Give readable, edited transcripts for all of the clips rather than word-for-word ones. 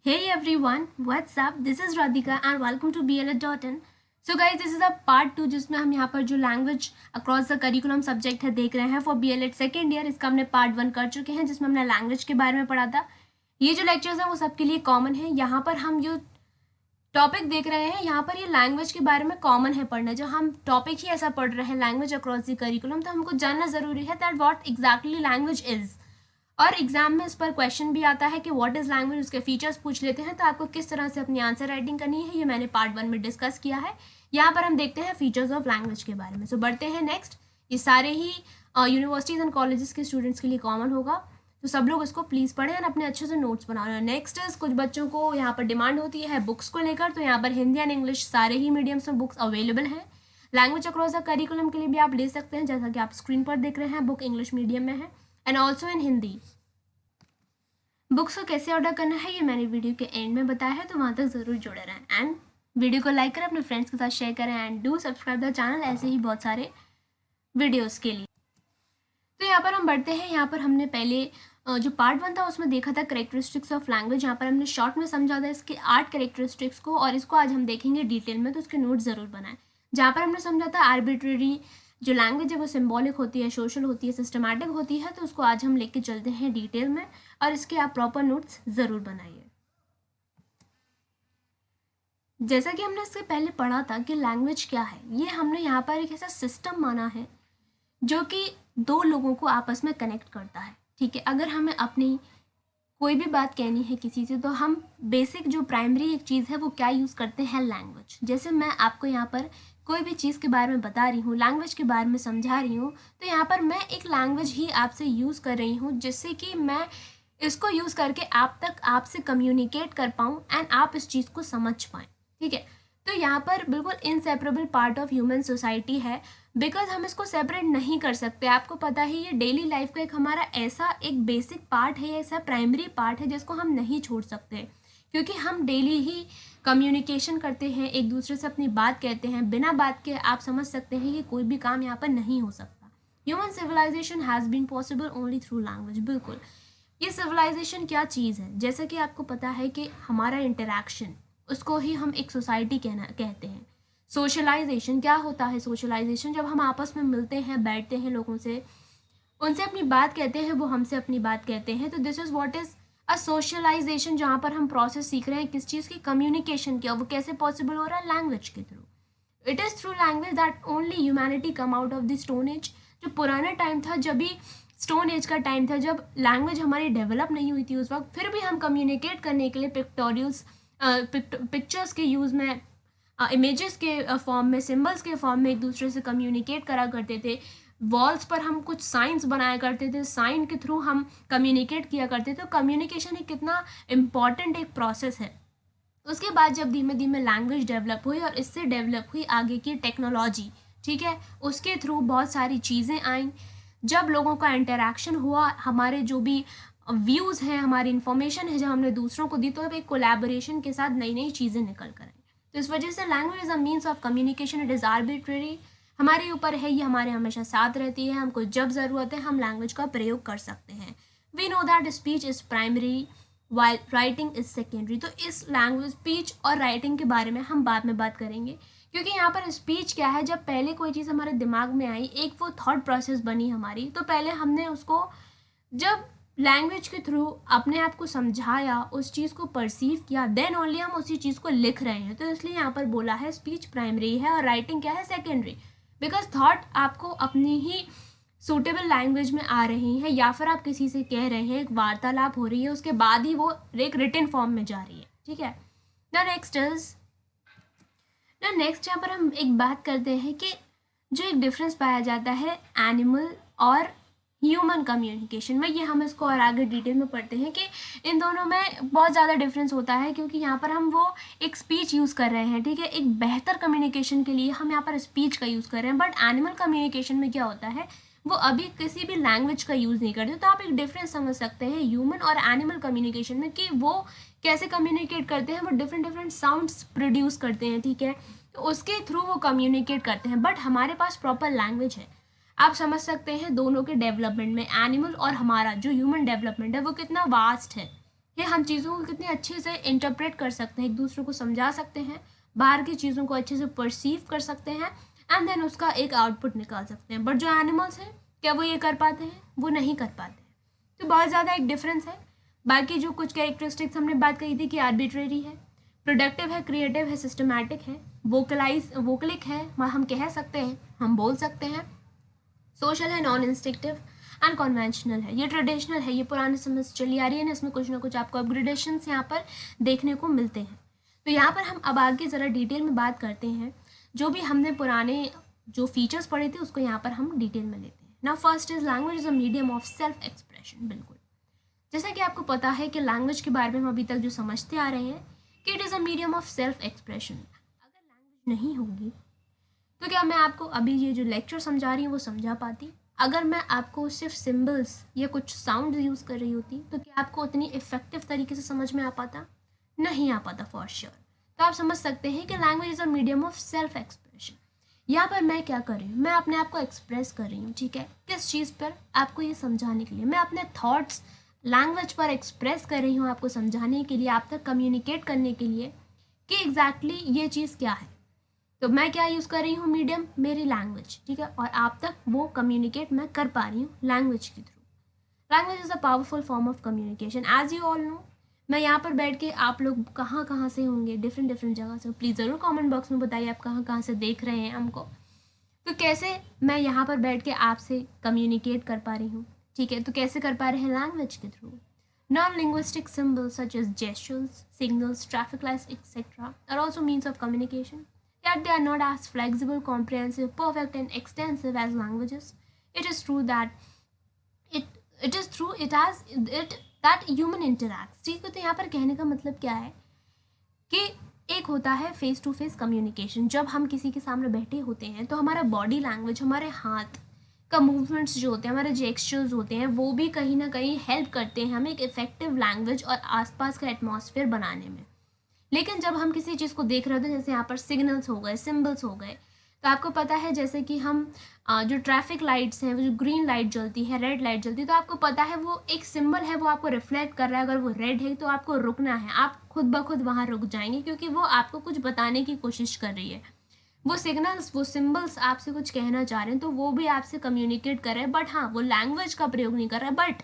Hey everyone, what's up? This is Radhika and welcome to BLA.in. So guys, this is a part 2 जिसमें हम यहाँ पर जो language across the curriculum subject है देख रहे हैं फॉर BLA सेकेंड ईयर। इसका हमने पार्ट 1 कर चुके हैं जिसमें हमने लैंग्वेज के बारे में पढ़ा था। ये जो लेक्चर्स हैं वो सबके लिए कॉमन है। यहाँ पर हम जो टॉपिक देख रहे हैं यहाँ पर ये लैंग्वेज के बारे में कॉमन है पढ़ना। जब हम टॉपिक ही ऐसा पढ़ रहे हैं लैंग्वेज अक्रॉस द करिकुलम, तो हमको जानना ज़रूरी है that what exactly language is. और एग्जाम में इस पर क्वेश्चन भी आता है कि व्हाट इज़ लैंग्वेज, उसके फीचर्स पूछ लेते हैं। तो आपको किस तरह से अपनी आंसर राइटिंग करनी है ये मैंने पार्ट 1 में डिस्कस किया है। यहाँ पर हम देखते हैं फीचर्स ऑफ लैंग्वेज के बारे में। सो बढ़ते हैं नेक्स्ट। ये सारे ही यूनिवर्सिटीज़ एंड कॉलेजेस के स्टूडेंट्स के लिए कॉमन होगा, तो सब लोग इसको प्लीज़ पढ़ें और अपने अच्छे से नोट्स बनाओ। नेक्स्ट इज कुछ बच्चों को यहाँ पर डिमांड होती है बुक्स को लेकर, तो यहाँ पर हिंदी एंड इंग्लिश सारे ही मीडियम्स में बुक्स अवेलेबल हैं। लैंग्वेज अक्रॉस द करिकुलम के लिए भी आप ले सकते हैं, जैसा कि आप स्क्रीन पर देख रहे हैं बुक इंग्लिश मीडियम में है and also in Hindi. Books को कैसे ऑर्डर करना है ये मैंने वीडियो के एंड में बताया है, तो वहाँ तक ज़रूर जुड़े रहें एंड वीडियो को लाइक करें, अपने फ्रेंड्स के साथ शेयर करें and do subscribe the channel ऐसे ही बहुत सारे वीडियोस के लिए। तो यहाँ पर हम बढ़ते हैं। यहाँ पर हमने पहले जो पार्ट 1 था उसमें देखा था करेक्टरिस्टिक्स ऑफ लैंग्वेज। यहाँ पर हमने शॉर्ट में समझा था इसके 8 करेक्टरिस्टिक्स को, और इसको आज हम देखेंगे डिटेल में, तो उसके नोट ज़रूर बनाएं। जहाँ पर हमने समझा था आर्बिट्रेरी जो लैंग्वेज है वो सिंबॉलिक होती है, सोशल होती है, सिस्टमैटिक होती है, तो उसको आज हम लेके चलते हैं डिटेल में, और इसके आप प्रॉपर नोट्स ज़रूर बनाइए। जैसा कि हमने इससे पहले पढ़ा था कि लैंग्वेज क्या है, ये हमने यहाँ पर एक ऐसा सिस्टम माना है जो कि दो लोगों को आपस में कनेक्ट करता है। ठीक है, अगर हमें अपनी कोई भी बात कहनी है किसी से, तो हम बेसिक जो प्राइमरी एक चीज़ है वो क्या यूज़ करते हैं, लैंग्वेज। जैसे मैं आपको यहाँ पर कोई भी चीज़ के बारे में बता रही हूँ, लैंग्वेज के बारे में समझा रही हूँ, तो यहाँ पर मैं एक लैंग्वेज ही आपसे यूज़ कर रही हूँ, जिससे कि मैं इसको यूज़ करके आप तक आपसे कम्युनिकेट कर पाऊँ एंड आप इस चीज़ को समझ पाएँ। ठीक है, तो यहाँ पर बिल्कुल inseparable part of human society है, बिकॉज हम इसको सेपरेट नहीं कर सकते। आपको पता है ये डेली लाइफ का एक हमारा ऐसा एक बेसिक पार्ट है, ऐसा प्राइमरी पार्ट है जिसको हम नहीं छोड़ सकते, क्योंकि हम डेली ही कम्युनिकेशन करते हैं, एक दूसरे से अपनी बात कहते हैं। बिना बात के आप समझ सकते हैं कि कोई भी काम यहाँ पर नहीं हो सकता। Human civilisation has been possible only through language. बिल्कुल, ये सिविलाइजेशन क्या चीज़ है, जैसा कि आपको पता है कि हमारा इंटरेक्शन, उसको ही हम एक सोसाइटी कहते हैं। सोशलाइजेशन क्या होता है, सोशलाइजेशन जब हम आपस में मिलते हैं, बैठते हैं लोगों से, उनसे अपनी बात कहते हैं, वो हमसे अपनी बात कहते हैं, तो this is what is a socialisation, जहाँ पर हम प्रोसेस सीख रहे हैं किस चीज़ की, कम्युनिकेशन की। और वो कैसे पॉसिबल हो रहा है, लैंग्वेज के through. It is through language that only humanity come out of the stone age. जो पुराना टाइम था, जब भी स्टोन एज का टाइम था, जब लैंग्वेज हमारी डेवलप नहीं हुई थी उस वक्त, फिर भी हम कम्युनिकेट करने के लिए पिक्टोरियल्स पिक्चर्स के यूज़ में, इमेजेस के फॉर्म में, सिम्बल्स के फॉर्म में एक दूसरे से कम्युनिकेट करा करते थे। वॉल्स पर हम कुछ साइंस बनाया करते थे, साइन के थ्रू हम कम्युनिकेट किया करते थे। तो कम्युनिकेशन एक कितना इम्पॉर्टेंट एक प्रोसेस है। उसके बाद जब धीमे धीमे लैंग्वेज डेवलप हुई और इससे डेवलप हुई आगे की टेक्नोलॉजी, ठीक है, उसके थ्रू बहुत सारी चीज़ें आईं। जब लोगों का इंटरेक्शन हुआ, हमारे जो भी व्यूज़ हैं, हमारी इन्फॉर्मेशन है, जब हमने दूसरों को दी, तो अब एक कोलैबोरेशन के साथ नई नई चीज़ें निकल कर आई। तो इस वजह से language is a means of communication, it is arbitrary, हमारे ऊपर है, ये हमारे हमेशा साथ रहती है। हमको जब ज़रूरत है हम लैंग्वेज का प्रयोग कर सकते हैं। We know that speech is primary while writing is secondary. तो इस लैंग्वेज, स्पीच और राइटिंग के बारे में हम बाद में बात करेंगे, क्योंकि यहाँ पर स्पीच क्या है, जब पहले कोई चीज़ हमारे दिमाग में आई, एक वो थॉट प्रोसेस बनी हमारी, तो पहले हमने उसको जब लैंग्वेज के थ्रू अपने आप को समझाया, उस चीज़ को परसीव किया, देन ओनली हम उसी चीज़ को लिख रहे हैं। तो इसलिए यहाँ पर बोला है स्पीच प्राइमरी है और राइटिंग क्या है, सेकेंडरी। बिकॉज थॉट आपको अपनी ही सूटेबल लैंग्वेज में आ रही है, या फिर आप किसी से कह रहे हैं, एक वार्तालाप हो रही है, उसके बाद ही वो एक रिटन फॉर्म में जा रही है। ठीक है, नेक्स्ट यहाँ पर हम एक बात करते हैं कि जो एक डिफरेंस पाया जाता है एनिमल और ह्यूमन कम्युनिकेशन में, ये हम इसको और आगे डिटेल में पढ़ते हैं कि इन दोनों में बहुत ज़्यादा डिफरेंस होता है, क्योंकि यहाँ पर हम वो एक स्पीच यूज़ कर रहे हैं। ठीक है, एक बेहतर कम्युनिकेशन के लिए हम यहाँ पर स्पीच का यूज़ कर रहे हैं, बट एनिमल कम्युनिकेशन में क्या होता है, वो अभी किसी भी लैंग्वेज का यूज़ नहीं करते। तो आप एक डिफरेंस समझ सकते हैं ह्यूमन और एनिमल कम्युनिकेशन में, कि वो कैसे कम्युनिकेट करते हैं, वो डिफरेंट साउंड्स प्रोड्यूस करते हैं। ठीक है, तो उसके थ्रू वो कम्युनिकेट करते हैं, बट हमारे पास प्रॉपर लैंग्वेज है। आप समझ सकते हैं दोनों के डेवलपमेंट में, एनिमल और हमारा जो ह्यूमन डेवलपमेंट है वो कितना वास्ट है। कि हम चीज़ों को कितनी अच्छे से इंटरप्रेट कर सकते हैं, एक दूसरे को समझा सकते हैं, बाहर की चीज़ों को अच्छे से परसीव कर सकते हैं एंड देन उसका एक आउटपुट निकाल सकते हैं। बट जो एनिमल्स हैं क्या वो ये कर पाते हैं? वो नहीं कर पाते हैं। तो बहुत ज़्यादा एक डिफरेंस है। बाकी जो कुछ कैरेक्टरिस्टिक्स हमने बात करी थी कि आर्बिट्रेरी है, प्रोडक्टिव है, क्रिएटिव है, सिस्टमैटिक है, वोकलिक है, हम कह सकते हैं, हम बोल सकते हैं, सोशल है, नॉन इंस्टिक्टिव एंड कॉन्वेंशनल है। ये ट्रेडिशनल है, ये पुराने समय से चली आ रही है ना, इसमें कुछ ना कुछ आपको अपग्रेडेशंस यहाँ पर देखने को मिलते हैं। तो यहाँ पर हम अब आगे ज़रा डिटेल में बात करते हैं, जो भी हमने पुराने जो फीचर्स पढ़े थे उसको यहाँ पर हम डिटेल में लेते हैं। Now first is language is a medium of self expression. बिल्कुल जैसा कि आपको पता है कि लैंग्वेज के बारे में हम अभी तक जो समझते आ रहे हैं कि it is a medium of self expression. अगर लैंग्वेज नहीं होगी तो क्या मैं आपको अभी ये जो लेक्चर समझा रही हूँ वो समझा पाती? अगर मैं आपको सिर्फ सिंबल्स या कुछ साउंड यूज़ कर रही होती तो क्या आपको उतनी इफेक्टिव तरीके से समझ में आ पाता? नहीं आ पाता फॉर श्योर। तो आप समझ सकते हैं कि language is a medium of self expression. यहाँ पर मैं क्या कर रही हूँ? मैं अपने आप को एक्सप्रेस कर रही हूँ, ठीक है? किस चीज़ पर? आपको ये समझाने के लिए। मैं अपने थॉट्स लैंग्वेज पर एक्सप्रेस कर रही हूँ, आपको समझाने के लिए, आप तक कम्युनिकेट करने के लिए कि एग्जैक्टली ये चीज़ क्या है। तो मैं क्या यूज़ कर रही हूँ? मीडियम, मेरी लैंग्वेज, ठीक है? और आप तक वो कम्युनिकेट मैं कर पा रही हूँ लैंग्वेज के थ्रू। Language is a powerful form of communication as you all know. मैं यहाँ पर बैठ के, आप लोग कहाँ कहाँ से होंगे, डिफरेंट डिफरेंट जगह से, प्लीज़ ज़रूर कमेंट बॉक्स में बताइए आप कहाँ कहाँ से देख रहे हैं हमको। तो कैसे मैं यहाँ पर बैठ के आपसे कम्युनिकेट कर पा रही हूँ, ठीक है? तो कैसे कर पा रहे हैं? लैंग्वेज के through. Non-linguistic symbols such as gestures, signals, traffic lights, etc. are also means of communication. Yet they are not as flexible, comprehensive, perfect, and extensive as languages. It is true that it is through it has it that human interacts. ठीक है, तो यहाँ पर कहने का मतलब क्या है कि एक होता है फेस टू फेस कम्युनिकेशन। जब हम किसी के सामने बैठे होते हैं तो हमारा बॉडी लैंग्वेज, हमारे हाथ का मूवमेंट्स जो होते हैं, हमारे जेस्चर्स होते हैं, वो भी कहीं ना कहीं हेल्प करते हैं हमें एक इफेक्टिव लैंग्वेज और आसपास का एटमॉस्फेयर बनाने में। लेकिन जब हम किसी चीज़ को देख रहे होते हैं, जैसे यहाँ पर सिग्नल्स हो गए, सिंबल्स हो गए, तो आपको पता है जैसे कि हम जो ट्रैफिक लाइट्स हैं, वो जो ग्रीन लाइट जलती है, रेड लाइट जलती है, तो आपको पता है वो एक सिंबल है, वो आपको रिफ्लेक्ट कर रहा है। अगर वो रेड है तो आपको रुकना है, आप खुद ब खुद वहाँ रुक जाएंगे क्योंकि वो आपको कुछ बताने की कोशिश कर रही है। वो सिग्नल्स, वो सिंबल्स आपसे कुछ कहना चाह रहे हैं, तो वो भी आपसे कम्युनिकेट कर रहे हैं। बट हाँ, वो लैंग्वेज का प्रयोग नहीं कर रहे, बट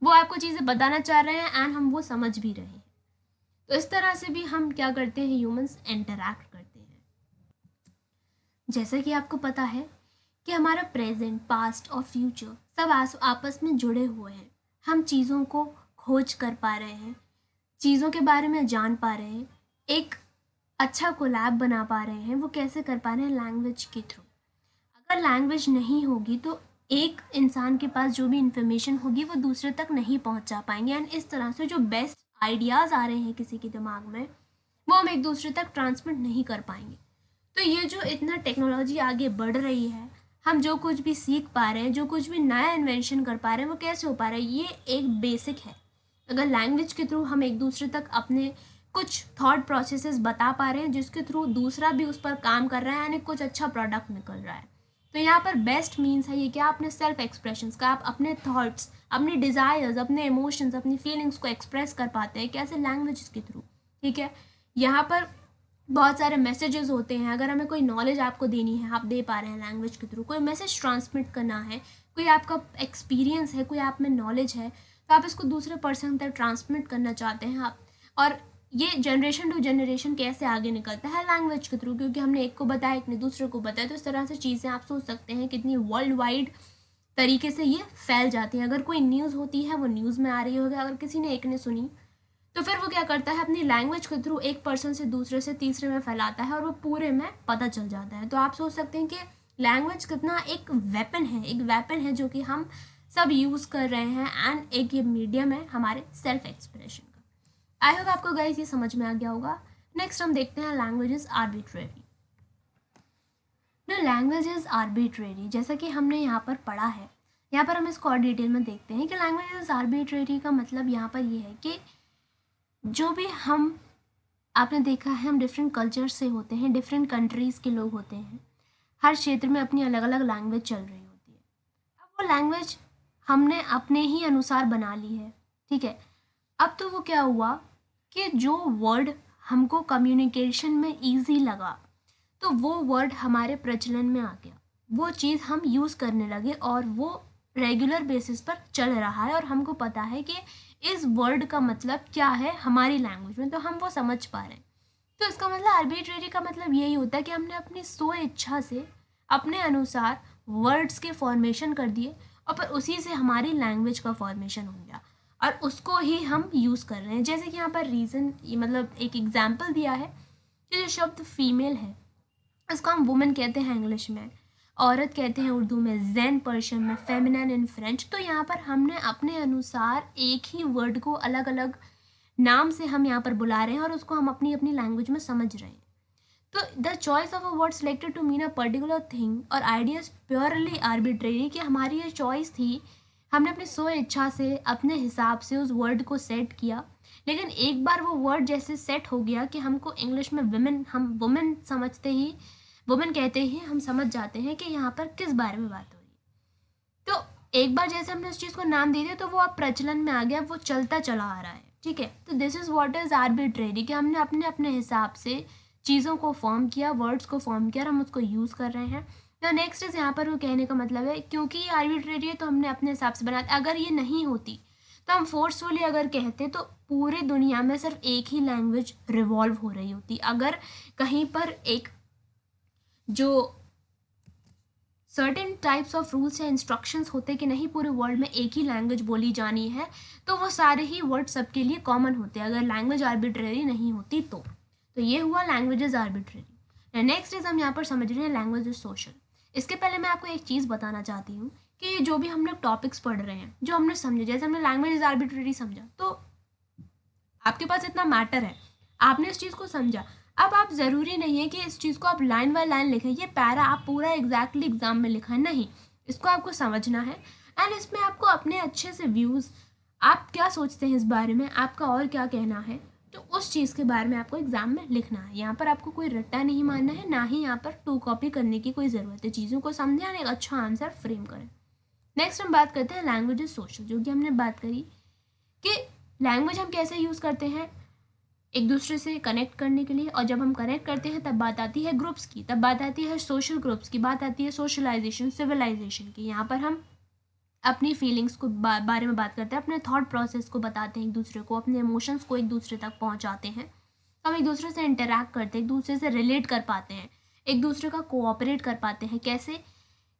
वो आपको चीज़ें बताना चाह रहे हैं एंड हम वो समझ भी रहे हैं। तो इस तरह से भी हम क्या करते हैं? ह्यूमंस इंटरैक्ट करते हैं। जैसा कि आपको पता है कि हमारा प्रेजेंट, पास्ट और फ्यूचर सब आपस में जुड़े हुए हैं। हम चीज़ों को खोज कर पा रहे हैं, चीज़ों के बारे में जान पा रहे हैं, एक अच्छा कोलैब बना पा रहे हैं। वो कैसे कर पा रहे हैं? लैंग्वेज के थ्रू। अगर लैंग्वेज नहीं होगी तो एक इंसान के पास जो भी इंफॉर्मेशन होगी वो दूसरे तक नहीं पहुंचा पाएंगे एंड इस तरह से जो बेस्ट आइडियाज़ आ रहे हैं किसी के दिमाग में वो हम एक दूसरे तक ट्रांसमिट नहीं कर पाएंगे। तो ये जो इतना टेक्नोलॉजी आगे बढ़ रही है, हम जो कुछ भी सीख पा रहे हैं, जो कुछ भी नया इन्वेंशन कर पा रहे हैं, वो कैसे हो पा रहा है? ये एक बेसिक है। अगर लैंग्वेज के थ्रू हम एक दूसरे तक अपने कुछ थॉट प्रोसेसेस बता पा रहे हैं जिसके थ्रू दूसरा भी उस पर काम कर रहा है यानी कुछ अच्छा प्रोडक्ट निकल रहा है। तो यहाँ पर बेस्ट मीन्स है ये क्या? अपने सेल्फ एक्सप्रेशंस का, आप अपने थॉट्स, अपने डिज़ायर्स, अपने इमोशंस, अपनी फीलिंग्स को एक्सप्रेस कर पाते हैं। कैसे? लैंग्वेज के थ्रू, ठीक है? यहाँ पर बहुत सारे मैसेजेस होते हैं। अगर हमें कोई नॉलेज आपको देनी है, आप दे पा रहे हैं लैंग्वेज के थ्रू। कोई मैसेज ट्रांसमिट करना है, कोई आपका एक्सपीरियंस है, कोई आप में नॉलेज है, तो आप इसको दूसरे पर्सन तक ट्रांसमिट करना चाहते हैं आप। और ये जनरेशन टू जनरेशन कैसे आगे निकलता है? लैंग्वेज के थ्रू, क्योंकि हमने एक को बताया, एक ने दूसरे को बताया। तो इस तरह से चीज़ें आप सोच सकते हैं कितनी वर्ल्ड वाइड तरीके से ये फैल जाती हैं। अगर कोई न्यूज़ होती है वो न्यूज़ में आ रही होगी, अगर किसी ने एक ने सुनी तो फिर वो क्या करता है? अपनी लैंग्वेज के थ्रू एक पर्सन से दूसरे से तीसरे में फैलाता है और वो पूरे में पता चल जाता है। तो आप सोच सकते हैं कि लैंग्वेज कितना एक वेपन है, एक वेपन है जो कि हम सब यूज़ कर रहे हैं एंड एक ये मीडियम है हमारे सेल्फ एक्सप्रेशन का। आई होप आपको गाइस ये समझ में आ गया होगा। नेक्स्ट हम देखते हैं language is arbitrary. Language is arbitrary, जैसा कि हमने यहाँ पर पढ़ा है, यहाँ पर हम इसको और डिटेल में देखते हैं कि लैंग्वेज इज आर्बिट्रेरी का मतलब यहाँ पर ये है कि जो भी हम, आपने देखा है हम डिफरेंट कल्चर से होते हैं, डिफरेंट कंट्रीज़ के लोग होते हैं, हर क्षेत्र में अपनी अलग अलग लैंग्वेज चल रही होती है। अब वो लैंग्वेज हमने अपने ही अनुसार बना ली है, ठीक है? अब तो वो क्या हुआ कि जो वर्ड हमको कम्युनिकेशन में ईजी लगा तो वो वर्ड हमारे प्रचलन में आ गया, वो चीज़ हम यूज़ करने लगे और वो रेगुलर बेसिस पर चल रहा है और हमको पता है कि इस वर्ड का मतलब क्या है हमारी लैंग्वेज में, तो हम वो समझ पा रहे हैं। तो इसका मतलब आर्बिट्रेरी का मतलब यही होता है कि हमने अपनी स्व इच्छा से अपने अनुसार वर्ड्स के फॉर्मेशन कर दिए और पर उसी से हमारी लैंग्वेज का फॉर्मेशन हो गया और उसको ही हम यूज़ कर रहे हैं। जैसे कि यहाँ पर रीज़न मतलब एक एग्जाम्पल दिया है कि जो शब्द फीमेल है इसको हम वुमेन कहते हैं इंग्लिश में, औरत कहते हैं उर्दू में, जैन पर्शियन में, फेमिनिन इन फ्रेंच। तो यहाँ पर हमने अपने अनुसार एक ही वर्ड को अलग अलग नाम से हम यहाँ पर बुला रहे हैं और उसको हम अपनी अपनी लैंग्वेज में समझ रहे हैं। तो the choice of a word selected to mean a particular thing और आइडिया प्योरली आर्बिट्रेरी, कि हमारी ये चॉइस थी, हमने अपनी स्व इच्छा से अपने हिसाब से उस वर्ड को सेट किया, लेकिन एक बार वो वर्ड जैसे सेट हो गया कि हमको इंग्लिश में विमेन, हम वुमेन समझते ही, वुमेन कहते ही हम समझ जाते हैं कि यहाँ पर किस बारे में बात हो रही है। तो एक बार जैसे हमने उस चीज़ को नाम दे दिया तो वो अब प्रचलन में आ गया, वो चलता चला आ रहा है, ठीक है। तो this is what is arbitrary, कि हमने अपने अपने हिसाब से चीज़ों को फॉर्म किया, वर्ड्स को फॉर्म किया और हम उसको यूज़ कर रहे हैं। तो नेक्स्ट इज़ यहाँ पर वो कहने का मतलब है क्योंकि ये आर्बिट्रेरी है तो हमने अपने हिसाब से बनाया। अगर ये नहीं होती तो हम फोर्सफुली अगर कहते तो पूरे दुनिया में सिर्फ एक ही लैंग्वेज रिवॉल्व हो रही होती। अगर कहीं पर एक जो सर्टेन टाइप्स ऑफ रूल्स या इंस्ट्रक्शंस होते कि नहीं पूरे वर्ल्ड में एक ही लैंग्वेज बोली जानी है तो वो सारे ही वर्ड सबके लिए कॉमन होते अगर लैंग्वेज आर्बिट्रेरी नहीं होती तो ये हुआ language is arbitrary. Next is हम यहाँ पर समझ रहे हैं लैंग्वेज इज सोशल। इसके पहले मैं आपको एक चीज़ बताना चाहती हूँ कि जो भी हम लोग टॉपिक्स पढ़ रहे हैं, जो हमने समझे, जैसे हमने लैंग्वेज इज आर्बिट्रेरी समझा तो आपके पास इतना मैटर है, आपने इस चीज़ को समझा। अब आप ज़रूरी नहीं है कि इस चीज़ को आप लाइन बाय लाइन लिखें, ये पैरा आप पूरा एग्जैक्टली एग्जाम में लिखा है, नहीं, इसको आपको समझना है एंड इसमें आपको अपने अच्छे से व्यूज़, आप क्या सोचते हैं इस बारे में, आपका और क्या कहना है, तो उस चीज़ के बारे में आपको एग्जाम में लिखना है। यहाँ पर आपको कोई रट्टा नहीं मारना है, ना ही यहाँ पर टू कॉपी करने की कोई ज़रूरत है। चीज़ों को समझें और एक अच्छा आंसर फ्रेम करें। नेक्स्ट हम बात करते हैं लैंग्वेज इज सोशल, जो कि हमने बात करी कि लैंग्वेज हम कैसे यूज़ करते हैं एक दूसरे से कनेक्ट करने के लिए, और जब हम कनेक्ट करते हैं तब बात आती है ग्रुप्स की, तब बात आती है सोशल ग्रुप्स की, बात आती है सोशलाइजेशन, सिविलाइजेशन की। यहाँ पर हम अपनी फीलिंग्स को बारे में बात करते हैं, अपने थॉट प्रोसेस को बताते हैं एक दूसरे को, अपने इमोशंस को एक दूसरे तक पहुँचाते हैं, हम एक दूसरे से इंटरेक्ट करते हैं, एक दूसरे से रिलेट कर पाते हैं, एक दूसरे का कोऑपरेट कर पाते हैं। कैसे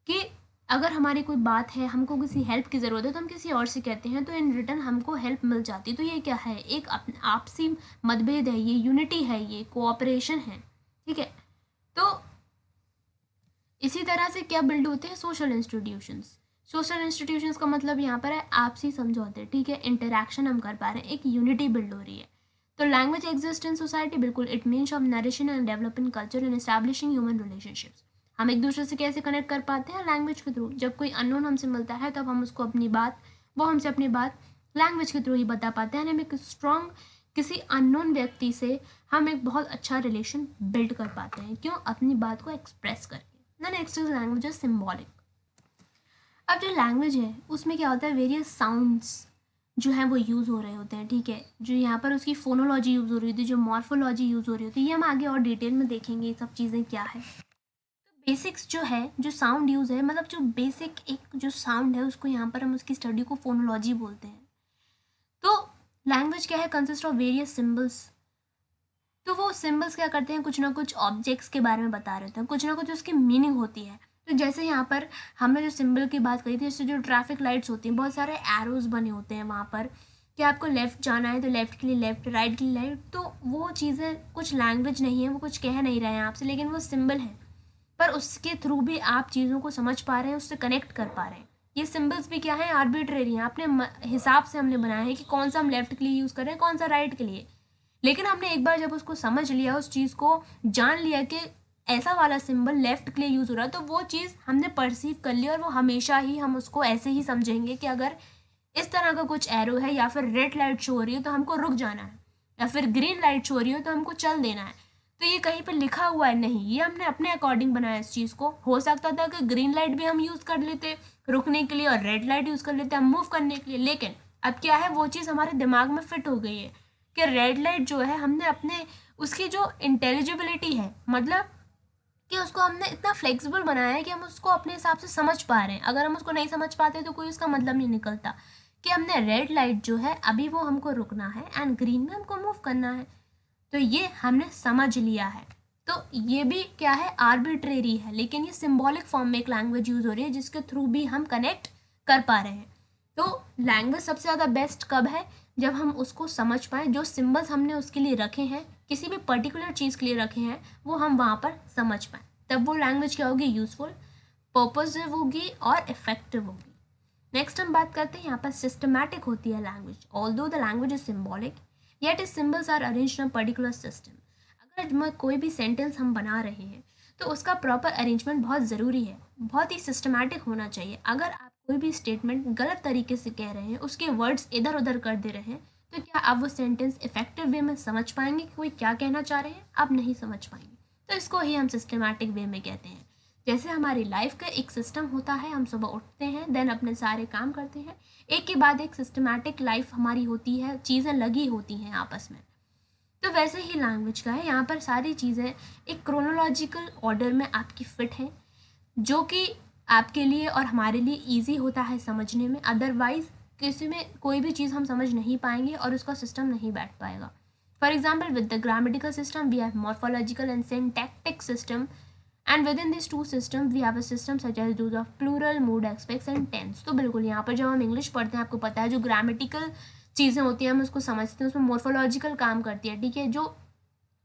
कि अगर हमारी कोई बात है, हमको किसी हेल्प की ज़रूरत है तो हम किसी और से कहते हैं तो इन रिटर्न हमको हेल्प मिल जाती है। तो ये क्या है, एक आपसी मतभेद है, ये यूनिटी है, ये कोऑपरेशन है, ठीक है। तो इसी तरह से क्या बिल्ड होते हैं सोशल इंस्टीट्यूशंस। सोशल इंस्टीट्यूशंस का मतलब यहाँ पर है आपसी समझौते, ठीक है, इंटरेक्शन हम कर पा रहे हैं, एक यूनिटी बिल्ड हो रही है। तो लैंग्वेज एग्जिस्ट इन सोसाइटी, बिल्कुल, it means of nourishing and developing culture and establishing human relationships. हम एक दूसरे से कैसे कनेक्ट कर पाते हैं, लैंग्वेज के थ्रू। जब कोई अननोन हमसे मिलता है तब हम उसको अपनी बात, वो हमसे अपनी बात लैंग्वेज के थ्रू ही बता पाते हैं। हम एक स्ट्रॉन्ग किसी अननोन व्यक्ति से हम एक बहुत अच्छा रिलेशन बिल्ड कर पाते हैं, क्यों, अपनी बात को एक्सप्रेस करके। Next is language is symbolic. अब जो लैंग्वेज है उसमें क्या होता है, वेरियस साउंड्स जो हैं वो यूज़ हो रहे होते हैं, ठीक है, जो यहाँ पर उसकी फोनोलॉजी यूज़ हो रही होती है, जो मॉर्फोलॉजी यूज़ हो रही होती है, ये हम आगे और डिटेल में देखेंगे ये सब चीज़ें क्या है। बेसिक्स जो है, जो साउंड यूज़ है, मतलब जो बेसिक एक जो साउंड है उसको यहाँ पर हम उसकी स्टडी को फोनोलॉजी बोलते हैं। तो लैंग्वेज क्या है, कंसिस्ट ऑफ वेरियस सिम्बल्स। तो वो सिम्बल्स क्या करते हैं, कुछ ना कुछ ऑब्जेक्ट्स के बारे में बता रहे होते हैं, कुछ ना कुछ उसकी मीनिंग होती है। तो जैसे यहाँ पर हमने जो सिंबल की बात करी थी, जैसे जो ट्रैफिक लाइट्स होती हैं, बहुत सारे एरोज बने होते हैं वहाँ पर कि आपको लेफ़्ट जाना है तो लेफ़्ट के लिए लेफ़्ट, राइट के लिए राइट। तो वो चीज़ें कुछ लैंग्वेज नहीं है, वो कुछ कह नहीं रहे हैं आपसे, लेकिन वो सिंबल है, पर उसके थ्रू भी आप चीज़ों को समझ पा रहे हैं, उससे कनेक्ट कर पा रहे हैं। ये सिंबल्स भी क्या है, आर्बिट्रेरी हैं, अपने हिसाब से हमने बनाया है कि कौन सा हम लेफ़्ट के लिए यूज़ कर रहे हैं, कौन सा राइट के लिए। लेकिन हमने एक बार जब उसको समझ लिया, उस चीज़ को जान लिया कि ऐसा वाला सिंबल लेफ़्ट के लिए यूज़ हो रहा है, तो वो चीज़ हमने परसीव कर लिया और वो हमेशा ही हम उसको ऐसे ही समझेंगे कि अगर इस तरह का कुछ एरो है या फिर रेड लाइट शो हो रही है तो हमको रुक जाना है, या फिर ग्रीन लाइट शो हो रही है तो हमको चल देना है। तो ये कहीं पर लिखा हुआ है नहीं, ये हमने अपने अकॉर्डिंग बनाया इस चीज़ को। हो सकता था कि ग्रीन लाइट भी हम यूज़ कर लेते रुकने के लिए और रेड लाइट यूज़ कर लेते हम मूव करने के लिए, लेकिन अब क्या है, वो चीज़ हमारे दिमाग में फिट हो गई है कि रेड लाइट जो है हमने अपने उसकी जो इंटेलिजिबिलिटी है, मतलब कि उसको हमने इतना फ्लेक्सिबल बनाया है कि हम उसको अपने हिसाब से समझ पा रहे हैं। अगर हम उसको नहीं समझ पाते तो कोई उसका मतलब नहीं निकलता कि हमने रेड लाइट जो है अभी वो हमको रुकना है एंड ग्रीन में हमको मूव करना है, तो ये हमने समझ लिया है। तो ये भी क्या है, आर्बिट्रेरी है, लेकिन ये सिंबॉलिक फॉर्म में एक लैंग्वेज यूज हो रही है जिसके थ्रू भी हम कनेक्ट कर पा रहे हैं। तो लैंग्वेज सबसे ज़्यादा बेस्ट कब है, जब हम उसको समझ पाएँ, जो सिंबल्स हमने उसके लिए रखे हैं, किसी भी पर्टिकुलर चीज़ के लिए रखे हैं, वो हम वहाँ पर समझ पाएँ, तब वो लैंग्वेज क्या होगी, यूजफुल, पर्पसिव होगी और इफेक्टिव होगी। नेक्स्ट हम बात करते हैं यहाँ पर सिस्टमैटिक होती है language. Although the language is symbolic yet is symbols are arranged in particular system. अगर कोई भी सेंटेंस हम बना रहे हैं तो उसका प्रॉपर अरेंजमेंट बहुत ज़रूरी है, बहुत ही सिस्टमैटिक होना चाहिए। अगर आप कोई भी स्टेटमेंट गलत तरीके से कह रहे हैं, उसके वर्ड्स इधर उधर कर दे रहे हैं, तो क्या आप वो सेंटेंस इफेक्टिव वे में समझ पाएंगे कि कोई क्या कहना चाह रहे हैं? आप नहीं समझ पाएंगे। तो इसको ही हम सिस्टमैटिक वे में कहते हैं। जैसे हमारी लाइफ का एक सिस्टम होता है, हम सुबह उठते हैं, देन अपने सारे काम करते हैं, एक के बाद एक सिस्टमैटिक लाइफ हमारी होती है, चीज़ें लगी होती हैं आपस में। तो वैसे ही लैंग्वेज का है, यहाँ पर सारी चीज़ें एक क्रोनोलॉजिकल ऑर्डर में आपकी फिट हैं, जो कि आपके लिए और हमारे लिए इजी होता है समझने में। अदरवाइज किसी में कोई भी चीज़ हम समझ नहीं पाएंगे और उसका सिस्टम नहीं बैठ पाएगा। For example with the grammatical system we have morphological and syntactic system, and within this two system we have a system such as those of plural, mood, aspects and tense. तो बिल्कुल यहाँ पर जब हम English पढ़ते हैं, आपको पता है जो ग्रामेटिकल चीज़ें होती हैं हम उसको समझते हैं, उसमें मॉर्फोलॉजिकल काम करती है, ठीक है। जो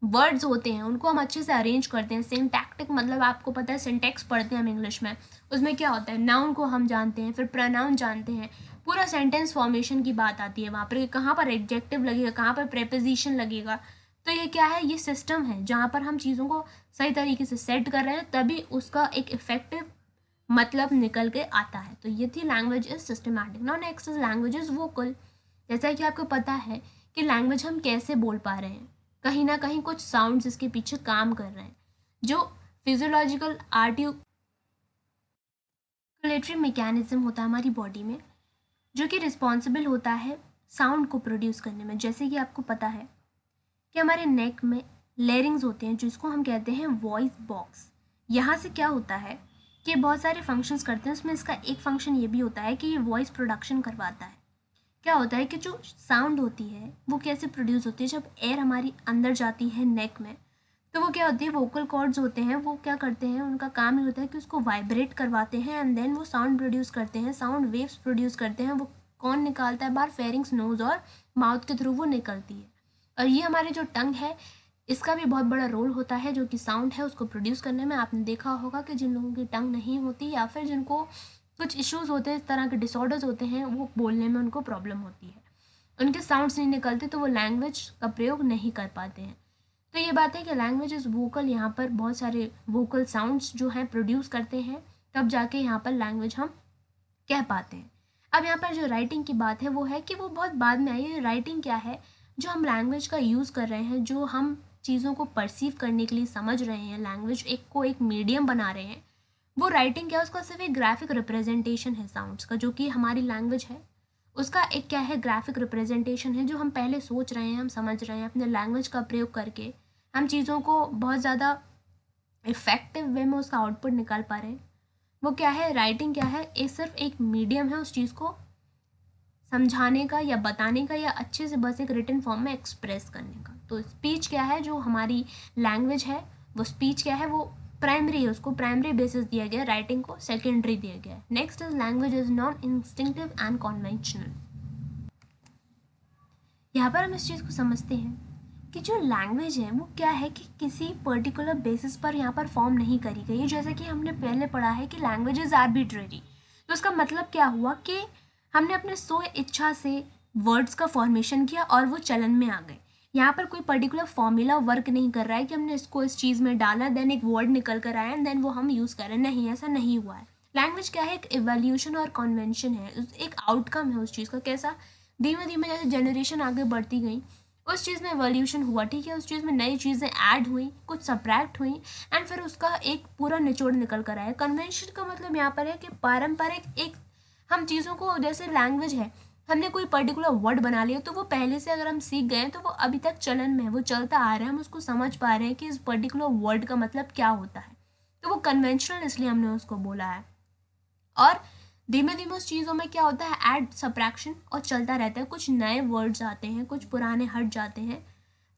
वर्ड्स होते हैं उनको हम अच्छे से अरेंज करते हैं। सिंटैक्टिक मतलब आपको पता है, सिंटैक्स पढ़ते हैं हम इंग्लिश में, उसमें क्या होता है, नाउन को हम जानते हैं, फिर प्रोनाउन जानते हैं, पूरा सेंटेंस फॉर्मेशन की बात आती है वहाँ पर, कहाँ पर एडजेक्टिव लगेगा, कहाँ पर प्रेपोजिशन लगेगा। तो ये क्या है, ये सिस्टम है जहाँ पर हम चीज़ों को सही तरीके से सेट कर रहे हैं, तभी उसका एक इफेक्टिव मतलब निकल के आता है। तो ये थी language is systematic. Now next is language is vocal. जैसा कि आपको पता है कि लैंग्वेज हम कैसे बोल पा रहे हैं, कहीं ना कहीं कुछ साउंड्स इसके पीछे काम कर रहे हैं, जो फिजियोलॉजिकल आर्टिकुलेटरी मैकेनिज्म होता है हमारी बॉडी में, जो कि रिस्पॉन्सिबल होता है साउंड को प्रोड्यूस करने में। जैसे कि आपको पता है कि हमारे नेक में लेरिंग्स होते हैं, जिसको हम कहते हैं वॉइस बॉक्स। यहाँ से क्या होता है कि बहुत सारे फंक्शंस करते हैं, उसमें इसका एक फंक्शन ये भी होता है कि ये वॉइस प्रोडक्शन करवाता है। क्या होता है कि जो साउंड होती है वो कैसे प्रोड्यूस होती है, जब एयर हमारी अंदर जाती है नेक में, तो वो क्या होती है, वोकल कॉर्ड्स होते हैं, वो क्या करते हैं, उनका काम ये होता है कि उसको वाइब्रेट करवाते हैं एंड देन वो साउंड प्रोड्यूस करते हैं, साउंड वेव्स प्रोड्यूस करते हैं। वो कौन निकालता है बाहर, फेरिंग्स, नोज और माउथ के थ्रू वो निकलती है। और ये हमारे जो टंग है, इसका भी बहुत बड़ा रोल होता है, जो कि साउंड है उसको प्रोड्यूस करने में। आपने देखा होगा कि जिन लोगों की टंग नहीं होती या फिर जिनको कुछ इश्यूज होते हैं, इस तरह के डिसऑर्डर्स होते हैं, वो बोलने में उनको प्रॉब्लम होती है, उनके साउंड्स नहीं निकलते, तो वो लैंग्वेज का प्रयोग नहीं कर पाते हैं। तो ये बात है कि लैंग्वेज इज वोकल, यहाँ पर बहुत सारे वोकल साउंड्स जो हैं प्रोड्यूस करते हैं, तब जाके यहाँ पर लैंग्वेज हम कह पाते हैं। अब यहाँ पर जो राइटिंग की बात है वो है कि वो बहुत बाद में आई है। राइटिंग क्या है, जो हम लैंग्वेज का यूज़ कर रहे हैं, जो हम चीज़ों को परसीव करने के लिए समझ रहे हैं, लैंग्वेज एक मीडियम बना रहे हैं, वो राइटिंग क्या है, उसका सिर्फ एक ग्राफिक रिप्रेजेंटेशन है साउंड्स का। जो कि हमारी लैंग्वेज है उसका एक क्या है, ग्राफिक रिप्रेजेंटेशन है। जो हम पहले सोच रहे हैं, हम समझ रहे हैं, अपने लैंग्वेज का प्रयोग करके हम चीज़ों को बहुत ज़्यादा इफेक्टिव वे में उसका आउटपुट निकाल पा रहे हैं। वो क्या है, राइटिंग क्या है, ये सिर्फ एक मीडियम है उस चीज़ को समझाने का या बताने का, या अच्छे से बस एक रिटन फॉर्म में एक्सप्रेस करने का। तो स्पीच क्या है, जो हमारी लैंग्वेज है वो स्पीच क्या है, वो प्राइमरी है, उसको प्राइमरी बेसिस दिया गया, राइटिंग को सेकेंडरी दिया गया। Next is language is non instinctive and conventional. यहाँ पर हम इस चीज़ को समझते हैं कि जो लैंग्वेज है वो क्या है कि किसी पर्टिकुलर बेसिस पर यहाँ पर फॉर्म नहीं करी गई है। जैसे कि हमने पहले पढ़ा है कि लैंग्वेज इज आर्बिट्रेरी। तो उसका मतलब क्या हुआ कि हमने अपने सो इच्छा से वर्ड्स का फॉर्मेशन किया और वो चलन में आ गए। यहाँ पर कोई पर्टिकुलर फॉर्मूला वर्क नहीं कर रहा है कि हमने इसको इस चीज़ में डाला, देन एक वर्ड निकल कर आया एंड देन वो हम यूज़ कर रहे हैं। नहीं, ऐसा नहीं हुआ है। लैंग्वेज क्या है, एक इवोल्यूशन और कन्वेंशन है, एक आउटकम है उस चीज़ का। कैसा, धीमे धीमे जैसे जनरेशन आगे बढ़ती गई, उस चीज़ में एवोल्यूशन हुआ, ठीक है, उस चीज़ में नई चीज़ें ऐड हुई, कुछ सब्ट्रैक्ट हुई एंड फिर उसका एक पूरा निचोड़ निकल कर आया। कन्वेंशन का मतलब यहाँ पर है कि पारंपरिक एक हम चीज़ों को, जैसे लैंग्वेज है हमने कोई पर्टिकुलर वर्ड बना लिया तो वो पहले से अगर हम सीख गए तो वो अभी तक चलन में है, वो चलता आ रहा है, हम उसको समझ पा रहे हैं कि इस पर्टिकुलर वर्ड का मतलब क्या होता है, तो वो कन्वेंशनल इसलिए हमने उसको बोला है। और धीमे धीमे उस चीज़ों में क्या होता है, ऐड सब्ट्रैक्शन और चलता रहता है, कुछ नए वर्ड्स आते हैं, कुछ पुराने हट जाते हैं,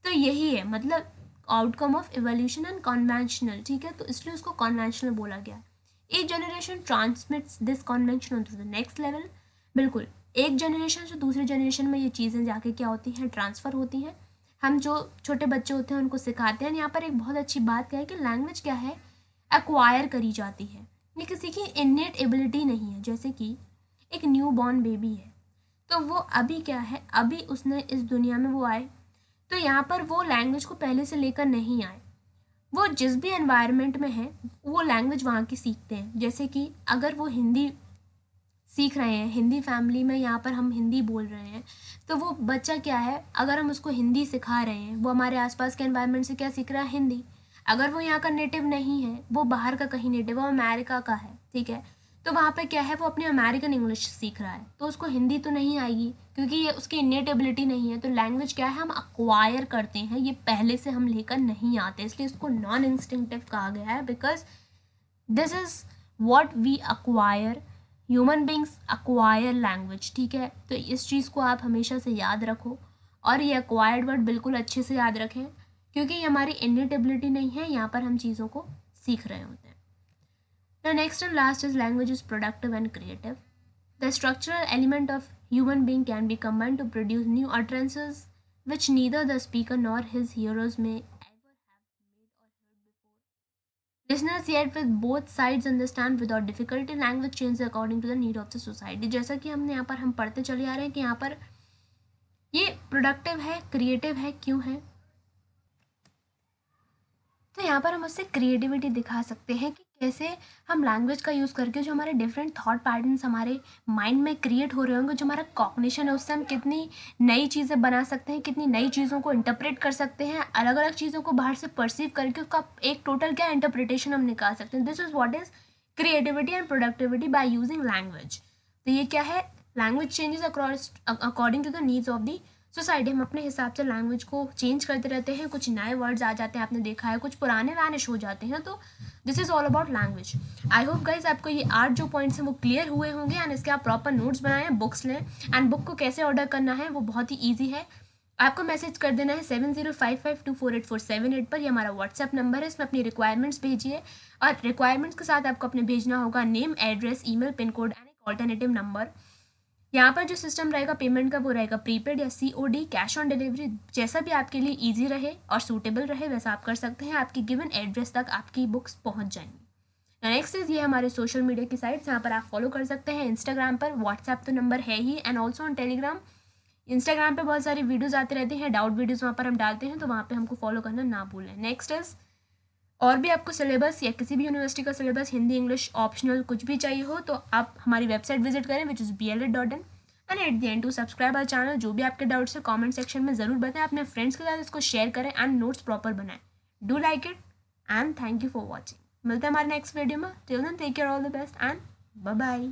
तो यही है मतलब outcome of evolution and conventional, ठीक है, तो इसलिए उसको कन्वेंशनल बोला गया। एक generation transmits this convention to the next level, बिल्कुल एक जनरेशन से दूसरी जनरेशन में ये चीज़ें जाके क्या होती हैं, ट्रांसफ़र होती हैं। हम जो छोटे बच्चे होते हैं उनको सिखाते हैं। यहाँ पर एक बहुत अच्छी बात क्या है कि लैंग्वेज क्या है, एक्वायर करी जाती है, ये किसी की इन्नेट एबिलिटी नहीं है। जैसे कि एक न्यू बॉर्न बेबी है, तो वो अभी क्या है, अभी उसने इस दुनिया में वो आए, तो यहाँ पर वो लैंग्वेज को पहले से लेकर नहीं आए, वो जिस भी एनवायरनमेंट में है वो लैंग्वेज वहाँ की सीखते हैं। जैसे कि अगर वो हिंदी सीख रहे हैं, हिंदी फैमिली में यहाँ पर हम हिंदी बोल रहे हैं, तो वो बच्चा क्या है, अगर हम उसको हिंदी सिखा रहे हैं, वो हमारे आसपास के एनवायरनमेंट से क्या सीख रहा है, हिंदी। अगर वो यहाँ का नेटिव नहीं है, वो बाहर का कहीं नेटिव, वो अमेरिका का है, ठीक है, तो वहाँ पे क्या है, वो अपनी अमेरिकन इंग्लिश सीख रहा है, तो उसको हिंदी तो नहीं आएगी क्योंकि ये उसकी इन्नेट एबिलिटी नहीं है। तो लैंग्वेज क्या है, हम अक्वायर करते हैं, ये पहले से हम लेकर नहीं आते, इसलिए इसको नॉन इंस्टिंक्टिव कहा गया है, because this is what we acquire, human beings acquire language, ठीक है। तो इस चीज़ को आप हमेशा से याद रखो, और ये अक्वायर्ड वर्ड बिल्कुल अच्छे से याद रखें क्योंकि ये हमारी इन्नेट एबिलिटी नहीं है, यहाँ पर हम चीज़ों को सीख रहे होते हैं। The next and last is language is productive and creative. The structural element of human being can be combined to produce new utterances which neither the speaker nor his hearers may ever have made or heard before. Listeners yet with both sides understand without difficulty language changes according to the need of the society. जैसा कि हमने यहाँ पर हम पढ़ते चले आ रहे हैं कि यहाँ पर ये प्रोडक्टिव है, क्रिएटिव है, क्यों है, तो यहाँ पर हम उससे क्रिएटिविटी दिखा सकते हैं कि कैसे हम लैंग्वेज का यूज़ करके जो हमारे डिफरेंट थॉट पैटर्न्स हमारे माइंड में क्रिएट हो रहे होंगे, जो हमारा कॉग्निशन है उससे हम कितनी नई चीज़ें बना सकते हैं, कितनी नई चीज़ों को इंटरप्रेट कर सकते हैं, अलग अलग चीज़ों को बाहर से परसीव करके उसका एक टोटल क्या इंटरप्रिटेशन हम निकाल सकते हैं। This is what is creativity and productivity by using language. तो ये क्या है, language changes across according to the needs of the society. हम अपने हिसाब से लैंग्वेज को चेंज करते रहते हैं, कुछ नए वर्ड्स आ जाते हैं, आपने देखा है, कुछ पुराने वैनिश हो जाते हैं। तो this is all about language. I hope guys आपको ये 8 जो पॉइंट्स हैं वो क्लियर हुए होंगे, एंड इसके आप प्रॉपर नोट्स बनाएं, बुक्स लें, एंड बुक को कैसे ऑर्डर करना है वो बहुत ही ईजी है। आपको मैसेज कर देना है 7055248478 पर, ये हमारा व्हाट्सएप नंबर है, इसमें अपनी रिक्वायरमेंट्स भेजिए, और रिक्वायरमेंट्स के साथ आपको अपने भेजना होगा name, address, email, pin code and एक ऑल्टरनेटिव नंबर। यहाँ पर जो सिस्टम रहेगा पेमेंट का वो रहेगा प्रीपेड या COD, कैश ऑन डिलीवरी, जैसा भी आपके लिए ईजी रहे और सूटेबल रहे वैसा आप कर सकते हैं। आपकी गिवन एड्रेस तक आपकी बुक्स पहुँच जाएंगी। नेक्स्ट इज ये हमारे सोशल मीडिया की साइट्स, यहाँ पर आप फॉलो कर सकते हैं इंस्टाग्राम पर, व्हाट्सएप तो नंबर है ही, and also on Telegram. Instagram पे बहुत सारी वीडियोज़ आते रहते हैं, डाउट वीडियोज़ वहाँ पर हम डालते हैं, तो वहाँ पर हमको फॉलो करना ना भूलें। नेक्स्ट इज और भी आपको सिलेबस या किसी भी यूनिवर्सिटी का सिलेबस, हिंदी, इंग्लिश, ऑप्शनल कुछ भी चाहिए हो तो आप हमारी वेबसाइट विजिट करें which is BLED.in, and at the end to subscribe our channel. जो भी आपके डाउट्स है कमेंट सेक्शन में ज़रूर बताएं, अपने फ्रेंड्स के साथ इसको शेयर करें एंड नोट्स प्रॉपर बनाएं। Do like it and thank you for watching. मिलते हैं हमारे नेक्स्ट वीडियो में। Till then take care, all the best and bye bye.